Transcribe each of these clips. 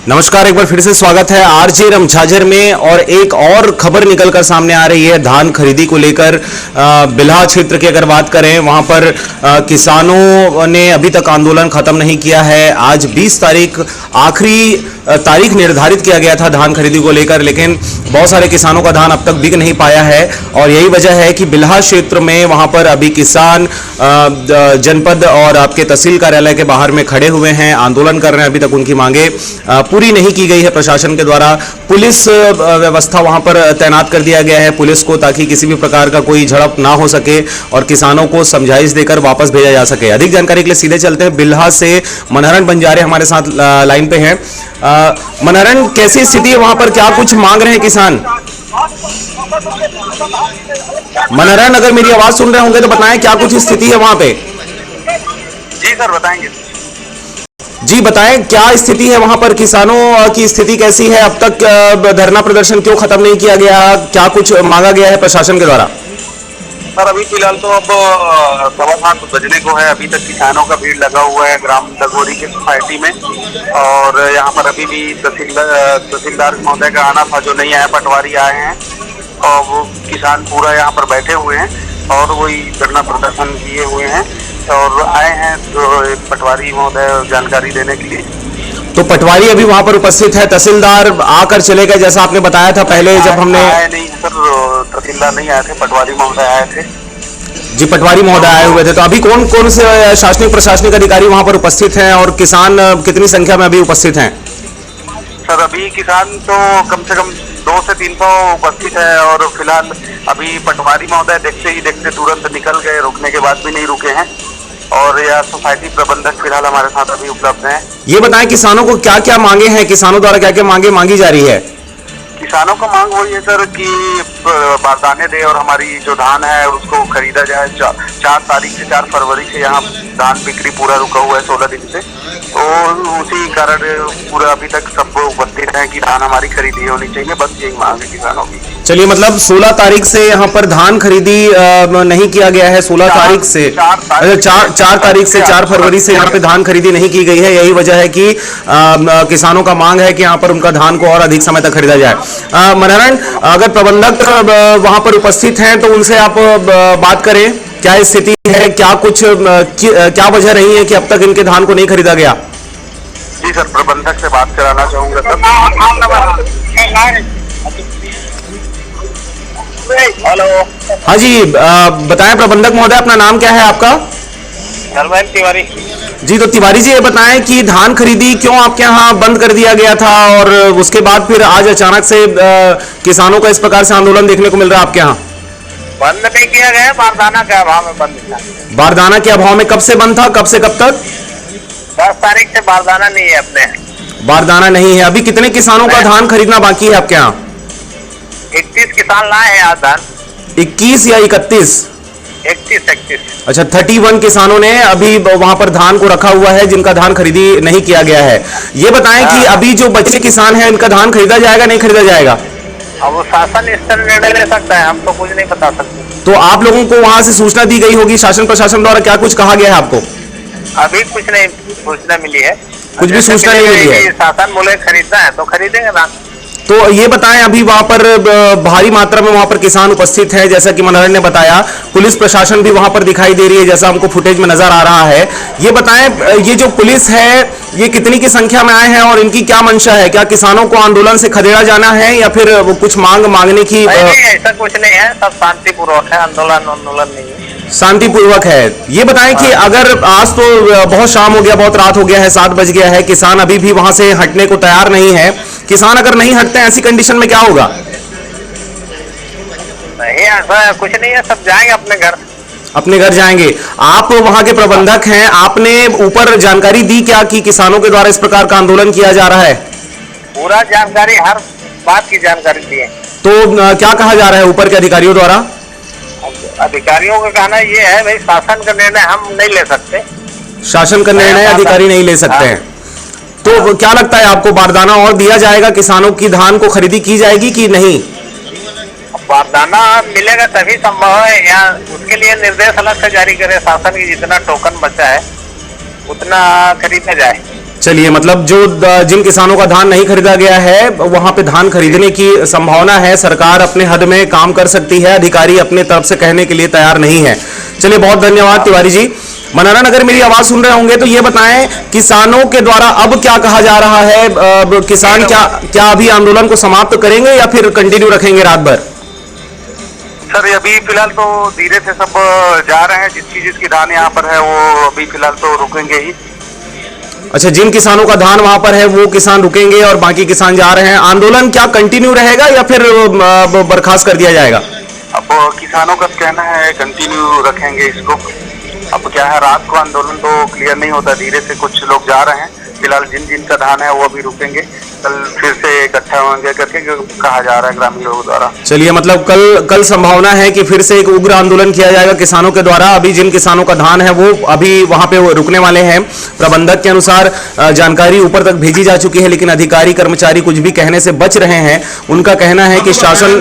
नमस्कार, एक बार फिर से स्वागत है आरजे रमझाझर में। और एक और खबर निकलकर सामने आ रही है धान खरीदी को लेकर। बिल्हा क्षेत्र की अगर बात करें, वहां पर किसानों ने अभी तक आंदोलन खत्म नहीं किया है। आज 20 तारीख आखिरी तारीख निर्धारित किया गया था धान खरीदी को लेकर, लेकिन बहुत सारे किसानों का धान अब तक बिक नहीं पाया है। और यही वजह है कि बिल्हा क्षेत्र में वहां पर अभी किसान जनपद और आपके तहसील कार्यालय के बाहर में खड़े हुए हैं, आंदोलन कर रहे हैं। अभी तक उनकी मांगे पूरी नहीं की गई है प्रशासन के द्वारा। पुलिस व्यवस्था वहां पर तैनात कर दिया गया है पुलिस को, ताकि किसी भी प्रकार का कोई झड़प ना हो सके और किसानों को समझाइश देकर वापस भेजा जा सके। अधिक जानकारी के लिए सीधे चलते हैं। बिल्हा से मनहरण बंजारे हमारे साथ लाइन पे हैं। मनहरण, कैसी स्थिति है वहां पर, क्या कुछ मांग रहे हैं किसान? मनहरण, अगर मेरी आवाज सुन रहे होंगे तो बताएं क्या कुछ स्थिति है वहां पे। जी सर, बताएंगे। जी बताएं, क्या स्थिति है वहां पर, किसानों की स्थिति कैसी है? अब तक धरना प्रदर्शन क्यों खत्म नहीं किया गया? क्या कुछ मांगा गया है प्रशासन के द्वारा? सर, अभी फिलहाल तो अब 7:15 बजने को है। अभी तक किसानों का भीड़ लगा हुआ है ग्राम दगोरी की सोसाइटी में। और यहाँ पर अभी भी तहसीलदार महोदय का आना था, जो नहीं आया। पटवारी आए हैं और वो किसान पूरा यहाँ पर बैठे हुए हैं और वही धरना प्रदर्शन किए हुए हैं और आए हैं तो पटवारी महोदय जानकारी देने के लिए। तो पटवारी अभी वहां पर उपस्थित है, तहसीलदार आकर चले गए जैसा आपने बताया था पहले जब हमने? आए नहीं सर, तहसीलदार नहीं आए थे, पटवारी महोदय आए थे। जी, पटवारी महोदय आए हुए थे। तो अभी कौन कौन से शासनिक प्रशासनिक अधिकारी वहां पर उपस्थित हैं और किसान कितनी संख्या में अभी उपस्थित हैं? सर, अभी किसान तो कम से कम 200 से 300 उपस्थित है। और फिलहाल अभी पटवारी महोदय देखते ही देखते तुरंत निकल गए, रुकने के बाद भी नहीं रुके हैं। और यह सोसाइटी प्रबंधक फिलहाल हमारे साथ अभी उपलब्ध हैं। ये बताएं किसानों को क्या क्या मांगे हैं, किसानों द्वारा क्या क्या मांगे मांगी जा रही है? किसानों का मांग वही है सर कि बारदाने दे और हमारी जो धान है उसको खरीदा जाए। 4 तारीख से 4 फरवरी से यहाँ धान बिक्री पूरा रुका हुआ है 16 दिन से। तो उसी कारण पूरा अभी तक सब उपस्थित है कि धान हमारी खरीदी होनी चाहिए। बस यही मांग है किसानों की। चलिए, मतलब 16 तारीख से यहाँ पर धान खरीदी नहीं किया गया है। 16 तारीख से 4 तारीख से 4 फरवरी से यहाँ पे धान खरीदी नहीं की गई है। यही वजह है कि किसानों का मांग है कि यहाँ पर उनका धान को और अधिक समय तक खरीदा जाए। मनहरण, अगर प्रबंधक वहां पर उपस्थित हैं तो उनसे आप बात करें, क्या स्थिति है, क्या कुछ क्या वजह रही है कि अब तक इनके धान को नहीं खरीदा गया? जी सर, प्रबंधक से बात कराना चाहूंगा सर। हेलो। हाँ जी, बताएं प्रबंधक महोदय, अपना नाम क्या है आपका? धर्मेंद्र तिवारी। जी, तो तिवारी जी ये बताएं कि धान खरीदी क्यों आपके यहाँ बंद कर दिया गया था और उसके बाद फिर आज अचानक से किसानों का इस प्रकार से आंदोलन देखने को मिल रहा है आपके यहाँ? बंद नहीं किया गया, बारदाना के अभाव में बंद था। बारदाना के अभाव में? कब से बंद था, कब से कब तक? 10 तारीख से बारदाना नहीं है अपने। बारदाना नहीं है। अभी कितने किसानों का धान खरीदना बाकी है आपके यहाँ? 31 किसान लाए हैं आज धान। 21 या 31? 31। अच्छा, 31 किसानों ने अभी वहां पर धान को रखा हुआ है जिनका धान खरीदी नहीं किया गया है। ये बताएं कि अभी जो बचे किसान हैं इनका धान खरीदा जाएगा, नहीं खरीदा जाएगा? अब वो शासन इस तरह निर्णय ले सकता है, हम तो कुछ नहीं बता सकते। तो आप लोगों को वहां से सूचना दी गई होगी, शासन प्रशासन द्वारा क्या कुछ कहा गया है आपको? अभी कुछ नहीं सूचना मिली है। कुछ भी सूचना नहीं मिली है? शासन बोले खरीदना है तो खरीदेंगे धान। तो ये बताएं, अभी वहां पर भारी मात्रा में वहां पर किसान उपस्थित हैं जैसा कि मनहरण ने बताया। पुलिस प्रशासन भी वहां पर दिखाई दे रही है जैसा हमको फुटेज में नजर आ रहा है। ये बताएं, ये जो पुलिस है ये कितनी की संख्या में आए हैं और इनकी क्या मंशा है? क्या किसानों को आंदोलन से खदेड़ा जाना है या फिर कुछ मांगने की? नहीं, ऐसा कुछ नहीं है, सब शांतिपूर्वक है। आंदोलन नहीं है, शांतिपूर्वक है। ये बताएं कि अगर आज तो बहुत शाम हो गया, बहुत रात हो गया है, 7 बज गया है, किसान अभी भी वहां से हटने को तैयार नहीं है। किसान अगर नहीं हटते हैं ऐसी कंडीशन में क्या होगा? नहीं, ऐसा कुछ नहीं है, सब जाएंगे अपने घर। अपने घर जाएंगे। आप वहां के प्रबंधक हैं, आपने ऊपर जानकारी दी क्या कि किसानों के द्वारा इस प्रकार का आंदोलन किया जा रहा है? पूरा जानकारी, हर बात की जानकारी दी है। तो क्या कहा जा रहा है ऊपर के अधिकारियों द्वारा? अधिकारियों का कहना ये है भाई, शासन का निर्णय हम नहीं ले सकते। शासन का निर्णय अधिकारी नहीं ले सकते हैं। तो क्या लगता है आपको, बारदाना और दिया जाएगा, किसानों की धान को खरीदी की जाएगी कि नहीं? बारदाना मिलेगा तभी संभव है, या उसके लिए निर्देश अलग से जारी करे शासन की, जितना टोकन बचा है उतना खरीदा जाए। चलिए, मतलब जो जिन किसानों का धान नहीं खरीदा गया है वहां पे धान खरीदने की संभावना है। सरकार अपने हद में काम कर सकती है, अधिकारी अपने तरफ से कहने के लिए तैयार नहीं है। चलिए, बहुत धन्यवाद तिवारी जी। मनाना नगर मेरी आवाज सुन रहे होंगे तो ये बताएं, किसानों के द्वारा अब क्या कहा जा रहा है? किसान क्या अभी आंदोलन को समाप्त करेंगे या फिर कंटिन्यू रखेंगे रात भर? सर अभी फिलहाल तो धीरे से सब जा रहे हैं, जिसकी धान यहाँ पर है वो अभी फिलहाल तो रुकेंगे ही। अच्छा, जिन किसानों का धान वहां पर है वो किसान रुकेंगे और बाकी किसान जा रहे हैं। आंदोलन क्या कंटिन्यू रहेगा या फिर बर्खास्त कर दिया जाएगा? अब किसानों का कहना है कंटिन्यू रखेंगे इसको। अब क्या है, रात को आंदोलन तो क्लियर नहीं होता, धीरे से कुछ लोग जा रहे हैं। फिलहाल जिन का धान है वो अभी रुकेंगे, कल फिर से इकट्ठा होंगे करके कहा जा रहा है ग्रामीण लोगों द्वारा। चलिए, मतलब कल संभावना है कि फिर से एक उग्र आंदोलन किया जाएगा किसानों के द्वारा। अभी जिन किसानों का धान है वो अभी वहां पे रुकने वाले हैं। प्रबंधक के अनुसार जानकारी ऊपर तक भेजी जा चुकी है, लेकिन अधिकारी कर्मचारी कुछ भी कहने से बच रहे हैं। उनका कहना है कि शासन।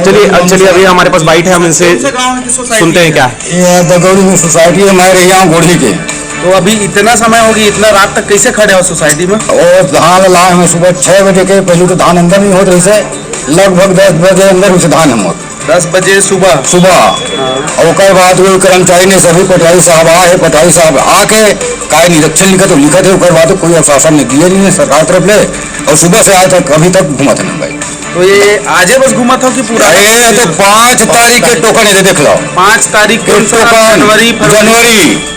चलिए अभी हमारे पास बाइट है, हम इनसे सुनते हैं क्या है। दगौरी में सोसाइटी है, मैं रही हूँ गोढ़ी के। तो अभी इतना समय हो गया, इतना रात तक कैसे खड़े हो सोसाइटी में? और धान लाए हैं सुबह 6 बजे के, पहले तो धान अंदर नहीं होते रही, लगभग 10 बजे अंदर उसे धान हम 10 बजे सुबह। और उसके बाद वो कर्मचारी ने सभी पटवारी साहब आए, पटवारी साहब आके काय निरीक्षण लिखा तो लिखा थे, उसके बाद तो कोई आश्वासन नहीं दिया नहीं है सरकार तरफ ले। और सुबह से आज तक अभी तक घुमा था नहीं भाई। तो ये आजे बस घुमा था कि पूरा? ये तो 5 तारीख के टोकन है, देख लो 5 तारीख को जनवरी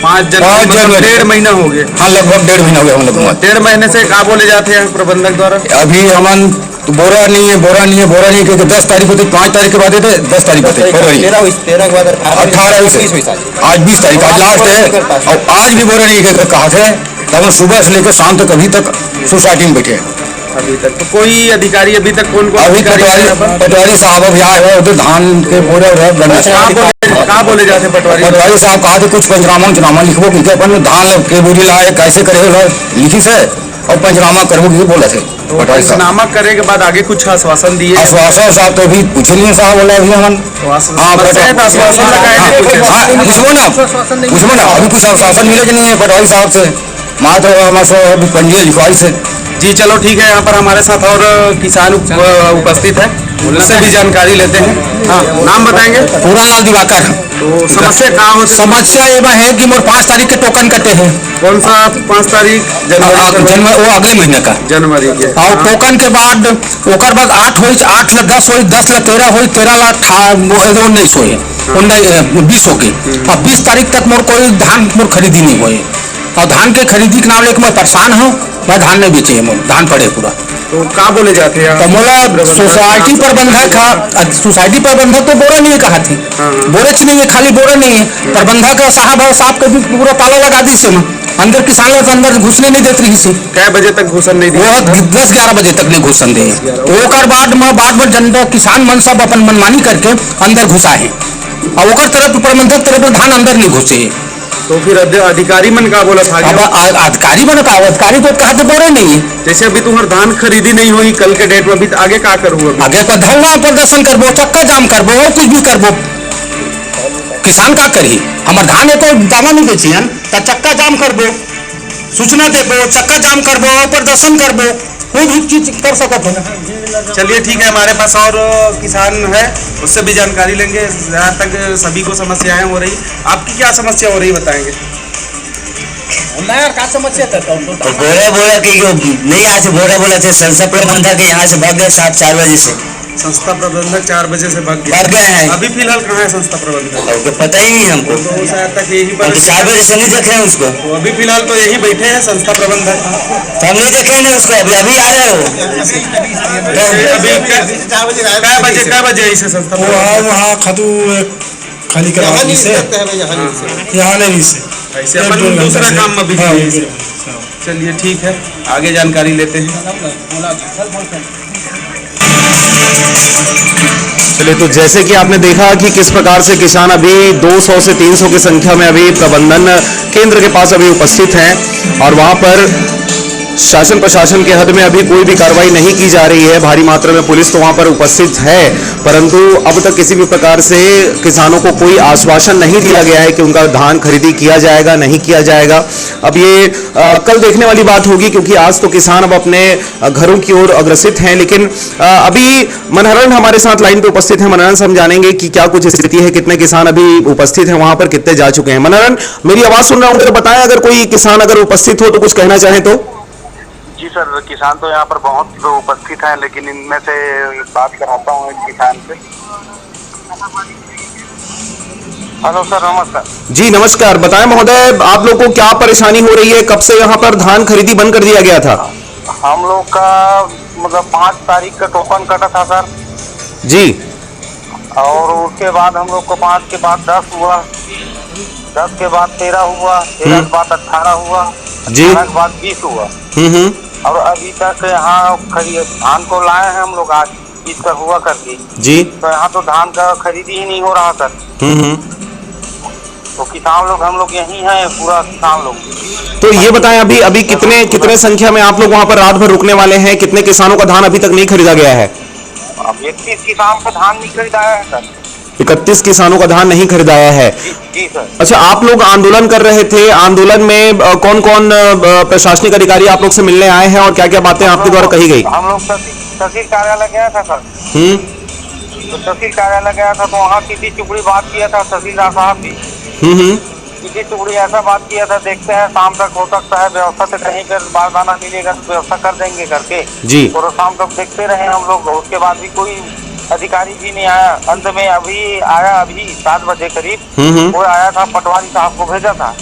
5 जनवरी 1.5 महीना हो गया। हाँ, लगभग 1.5 महीना हो गया हम लोग घुमा। 1.5 महीने से क्या बोले जाते हैं प्रबंधक द्वारा? अभी हमन तो बोरा नहीं है क्योंकि 10 तारीख होती, 5 तारीख के बाद देते, 10 तारीख होती, 18 के बाद 18 आज 20 तारीख आज लास्ट है। और आज भी बोरा नहीं है कहा थे, तब हम सुबह से लेकर शाम तक अभी तक सोसाइटी में बैठे हैं। अभी तक तो कोई अधिकारी अभी तक कौन अभी पटवारी साहब अभी आए हुए उधर धान के बोरे कहाँ बोले जाते? पटवारी साहब कहा थे कुछ पंचनामा लिखबो कि अपन धान के बोरी लाए कैसे करे लिखी से, और पंचनामा करबो कि बोला थे पटवारी साहब। पंचनामा करे के बाद आगे कुछ आश्वासन दिए? आश्वासन साहब तो अभी पूछ लिए साहब, बोला अभी हमन पूछबो ना अभी कुछ आश्वासन मिले कि नहीं है पटवारी साहब से, मात्र हमारे पंजीय लिखवाई से। जी चलो ठीक है, यहाँ पर हमारे साथ और किसान उपस्थित है, उनसे भी जानकारी लेते हैं। हाँ, नाम बताएंगे? पूरा लाल दिवाकर। तो समस्या कहाँ हो? समस्या ये है कि मोर 5 तारीख के टोकन कटे हैं। कौन सा 5 तारीख? जनवरी वो अगले महीने का जनवरी के। और टोकन के बाद 8 हो 8 ला 10 हो 10 ला 13 हो 13 ला 19 हो 20 हो गई। और 20 तारीख तक मोर कोई धान मोर खरीदी नहीं हुई, और धान के खरीदी के नाम लेकर मैं परेशान हूँ। मैं धान नहीं बेचे, मोर धान पड़े पूरा। तो कहाँ बोले जाते हैं? तो मोला सोसाइटी प्रबंधक तो बोरा नहीं कहा थे, बोरेच नहीं है, खाली बोरा नहीं है। प्रबंधक साहब है, साहब को भी पूरा ताला लगा दी से अंदर किसान लोग अंदर घुसने नहीं देती रही सी। कै बजे तक घुसन नहीं दिया? वो 10-11 बजे तक नहीं घुसन दे। ओकर बाद में जनता किसान मन सब अपन मनमानी करके अंदर घुसा है, और ओकर तरफ प्रबंधक तरफ धान अंदर नहीं घुसे। तो फिर अधिकारी मन का बोला था? अधिकारी मन का अधिकारी तो कहते बोरे नहीं है। जैसे अभी तुम्हारे धान खरीदी नहीं हुई कल के डेट में, अभी आगे क्या करूँ? आगे पर धरना प्रदर्शन करबो, चक्का जाम करबो, और कुछ भी करबो। किसान का करी, हमारे धान को दावा नहीं बेची है तो चक्का जाम करबो, सूचना देबो, चक्का जाम करबो, प्रदर्शन करबो, कोई भी चीज कर सकते हैं। चलिए ठीक है, हमारे पास और किसान है, उससे भी जानकारी लेंगे। जहाँ तक सभी को समस्याएं हो रही, आपकी क्या समस्या हो रही बताएंगे? यार क्या समस्या था? तो बोला कि नहीं आज बोला थे संस्था प्रबंधक यहाँ से भाग गए 4 बजे से। संस्था प्रबंधक 4 बजे से भाग गए हैं। अभी फिलहाल कहाँ है संस्था प्रबंधक? तो पता ही नहीं हमको, तो शायद तक यही पर 4 बजे से नहीं देखे हैं उसको। तो अभी फिलहाल तो यही बैठे हैं संस्था प्रबंधक, तो हम नहीं देखे नहीं उसको, अभी आ रहे हो। अभी कै बजे इसे संस्था वहाँ खातू खाली करवाने से यहाँ नहीं से ऐसे अपन दूसरा काम में बिजी। चलिए ठीक है, आगे जानकारी लेते हैं। चलिए, तो जैसे कि आपने देखा कि किस प्रकार से किसान अभी 200 से 300 की संख्या में अभी प्रबंधन केंद्र के पास अभी उपस्थित हैं, और वहां पर शासन प्रशासन के हद में अभी कोई भी कार्रवाई नहीं की जा रही है। भारी मात्रा में पुलिस तो वहां पर उपस्थित है, परंतु अब तक किसी भी प्रकार से किसानों को कोई आश्वासन नहीं दिया गया है कि उनका धान खरीदी किया जाएगा, नहीं किया जाएगा। अब ये कल देखने वाली बात होगी, क्योंकि आज तो किसान अब अपने घरों की ओर अग्रसित हैं। लेकिन अभी मनहरण हमारे साथ लाइन पे उपस्थित है। मनहरण से हम जानेंगे कि क्या कुछ स्थिति है, कितने किसान अभी उपस्थित हैं वहां पर, कितने जा चुके हैं। मनहरण, मेरी आवाज सुन रहा हूं तो बताएं, अगर कोई किसान अगर उपस्थित हो तो कुछ कहना चाहें तो। जी सर, किसान तो यहाँ पर बहुत उपस्थित हैं, लेकिन इनमें से बात कराता हूँ एक किसान से। हेलो सर, नमस्कार। जी नमस्कार, बताएं महोदय, आप लोग को क्या परेशानी हो रही है? कब से यहाँ पर धान खरीदी बंद कर दिया गया था? हम लोग का मतलब 5 तारीख का टोकन कटा था सर जी, और उसके बाद हम लोग को 5 के बाद 10 हुआ, 10 के बाद 13 हुआ, 13 के बाद 18 हुआ, जी। 18 के बाद 20 हुआ। और अभी तक यहाँ धान को लाए हैं हम लोग, आज 20 का हुआ करके जी। तो यहाँ तो धान का खरीदी ही नहीं हो रहा सर। तो किसान लोग हम लोग यही हैं, पूरा किसान लोग। तो ये बताएं, अभी कितने संख्या में आप लोग वहां पर रात भर रुकने वाले हैं? कितने किसानों का धान अभी तक नहीं खरीदा गया है? अब 31 किसान का धान नहीं खरीदाया है सर। 31 किसानों का धान नहीं खरीदाया है। जी सर। अच्छा, आप लोग आंदोलन कर रहे थे, आंदोलन में कौन कौन प्रशासनिक अधिकारी आप लोग से मिलने आए हैं और क्या क्या बातें आपके द्वारा कही गई? हम लोग तहसील कार्यालय गया था सर। तो तहसील कार्यालय गया था तो वहाँ किसी टुकड़ी बात किया था तहसीलदार साहब भी। किसी टुकड़ी ऐसा बात किया था, देखते हैं शाम तक हो सकता है व्यवस्था से कहीं पर बारदाना मिलेगा तो व्यवस्था कर देंगे करके जी। और शाम तक देखते रहे हम लोग। उसके बाद भी कोई अधिकारी भी नहीं आया। अंत में अभी आया, अभी 7 बजे करीब वो आया था, पटवारी साहब को भेजा था।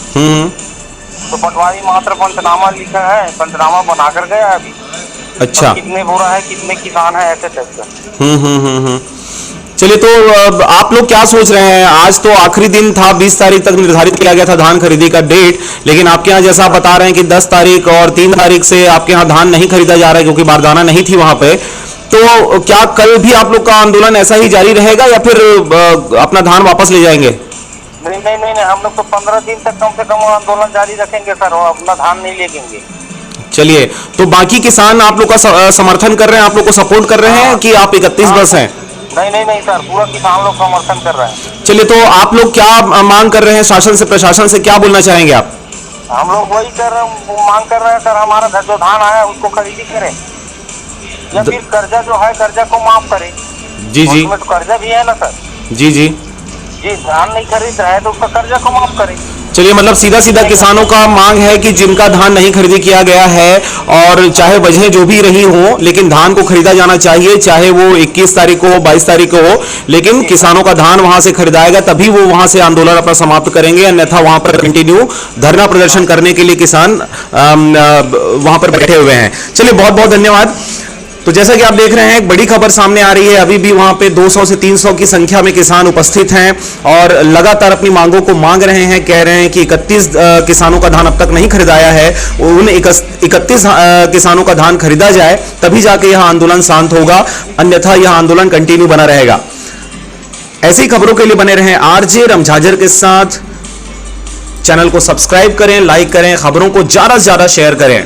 तो पटवारी मात्र पंचनामा लिखा है, पंचनामा बना कर गया अभी। अच्छा, कितने बोरा है, कितने किसान है, ऐसे टाइप का। चलिए, तो आप लोग क्या सोच रहे हैं? आज तो आखिरी दिन था, 20 तारीख तक निर्धारित किया गया था धान खरीदी का डेट, लेकिन आपके यहाँ जैसा आप बता रहे हैं कि 10 तारीख और 3 तारीख से आपके यहाँ धान नहीं खरीदा जा रहा है क्योंकि बारदाना नहीं थी वहां पे। तो क्या कल भी आप लोग का आंदोलन ऐसा ही जारी रहेगा या फिर अपना धान वापस ले जाएंगे? नहीं, हम लोग तो 15 दिन तक कम से कम आंदोलन जारी रखेंगे सर, और अपना धान नहीं लेंगे। चलिए, तो बाकी किसान आप लोग का समर्थन कर रहे हैं, आप लोग को सपोर्ट कर रहे हैं कि आप 31 बस हैं? नहीं सर, पूरा किसान लोग समर्थन कर रहे हैं। चलिए, तो आप लोग क्या मांग कर रहे हैं शासन से, प्रशासन से क्या बोलना चाहेंगे आप? हम लोग वही मांग कर रहे हैं सर, हमारा जो धान आया उसको खरीदी करें या फिर कर्जा जो है कर्जा को माफ करें। जी जी। उसमें तो कर्जा भी है ना सर। जी जी जी, धान नहीं खरीद रहा है तो उसका कर्जा को माफ करें। चलिए, मतलब सीधा सीधा किसानों का मांग है कि जिनका धान नहीं खरीदी किया गया है और चाहे वजह जो भी रही हो, लेकिन धान को खरीदा जाना चाहिए, चाहे वो 21 तारीख को हो, 22 तारीख को हो, लेकिन किसानों का धान वहां से खरीदाएगा तभी वो वहां से आंदोलन अपना समाप्त करेंगे, अन्यथा वहां पर कंटिन्यू धरना प्रदर्शन करने के लिए किसान वहां पर बैठे हुए हैं। चलिए, बहुत बहुत धन्यवाद। तो जैसा कि आप देख रहे हैं, एक बड़ी खबर सामने आ रही है। अभी भी वहां पे 200 से 300 की संख्या में किसान उपस्थित हैं और लगातार अपनी मांगों को मांग रहे हैं। कह रहे हैं कि 31 किसानों का धान अब तक नहीं खरीदाया है, उन 31 किसानों का धान खरीदा जाए तभी जाके यह आंदोलन शांत होगा, अन्यथा यह आंदोलन कंटिन्यू बना रहेगा। ऐसी खबरों के लिए बने रहें आरजे रमझाजर के साथ। चैनल को सब्सक्राइब करें, लाइक करें, खबरों को ज्यादा से ज्यादा शेयर करें।